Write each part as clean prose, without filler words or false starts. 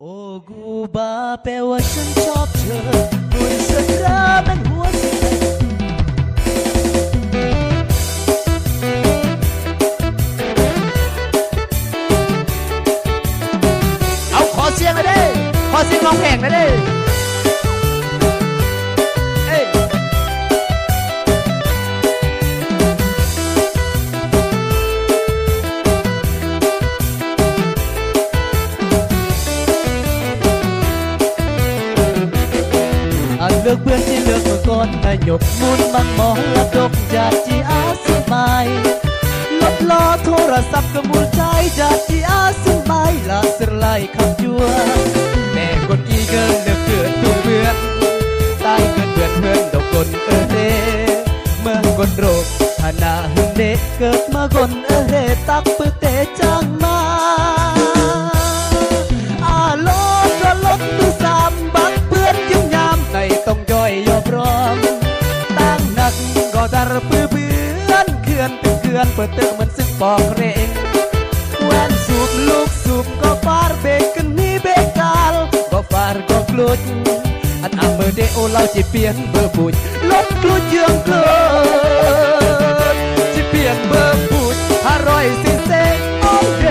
โอ้กูบาแปลว่าฉันชอบเธอด้วยสักรามันหัวใจเอาขอเสียงเลยดิขอเสียงร้องเพลงเลยดิเอ้ยเลือกเพื่อนที่เลือกเมื่อก่อนนายกมุนมังมองละดกจากจีอาสมัยลดล้อโทรศัพท์กับมูลใจจากจีอาสมัยลาสไลขับยัวแต่คนอีเกินเลือกเกิดตัวเพื่อนตายเกินเพื่อนเพื่อนดอกคนเดเมื่อคนโรคหนาหึงเดเกิดมาคนเดตักเพื่อเตจังมาลดก็ลดมือสามบักเพื่อนยิ้มยามในต้องย่อยยอมรอมตั้งหนักก็ดารเพื่อนเขื่อนเป็นเขื่อนเปิดเติมมันซึ่งปอกเร่งแวนสูบลูกสูบก็ฟาดเบกกันนี่เบกกาลก็ฟาดก็กลุดอันอัมเบอร์เดโอเราจะเปลี่ยนเบอร์บุญลดกลุดเยืองเกินจะเปลี่ยนเบอร์บุญ500สิเซโอเค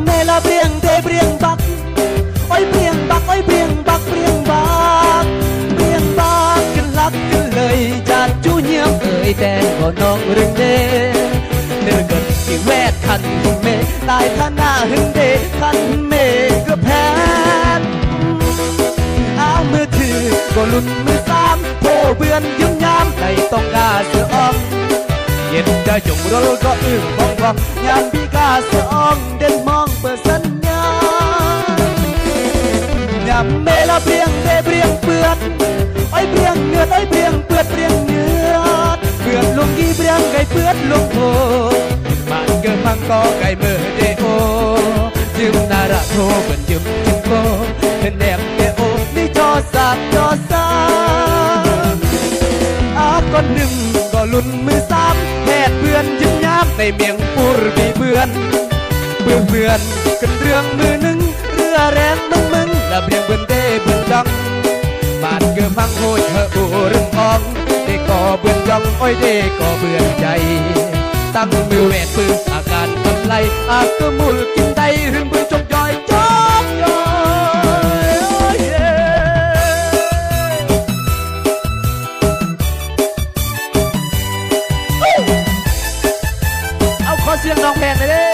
เมลาเบียงเทเบียงบักโอ้ยเบียงบักโอ้ยเบียงบักเบียงบักเบียงบักกันลักกันเลยจัดจูเนียมเอ่ยแต่ก็น้องรึงเดเนื้อกันที่แวดคันเมตายท่าหน้าหึงเดคันเมก็แพ้เอามือถือก็ลุ่นมือสามโผเบือนยิ้มยามในต้องกาเสืออมเย็นจะจงรลก็อึ้งบ้องบ้องยามพี่กาเสืออมเด่นมองเปิดสัญญายามเมลาเบียงเดเบียงเปือดไอ้เบียงเนื้อไอ้เบียงเปือดเบียงเนื้อเปือดลงกี่เบียงไก่เปือดลงโถบ้านเกิดพังก็ไก่เมื่อเดโอยืมนาระโทเป็นยืมจิงโกเป็นแหนมเดโอนี่จอสักจอสามก้อนหนึ่งก็ลุ่นมือสามแพทย์เพื่อนยิ้มย้ำในเมียงปูรมีเพื่อนกันเรื่องมือหนึ่งเรือแรงมึงและเบียงเบือนเด้เบือนดังบาดเกือบพังโหยเฮอูเรื่องอ่องเด็กก่อเบือนจังอ้อยเด็กก่อเบือนใจตั้งมือแหวกปืนอาการทำไรก็มุลกินได้หึงเบือนจงย่อยจบย่อยเอาขอเสียงน้องแพงเลยเด้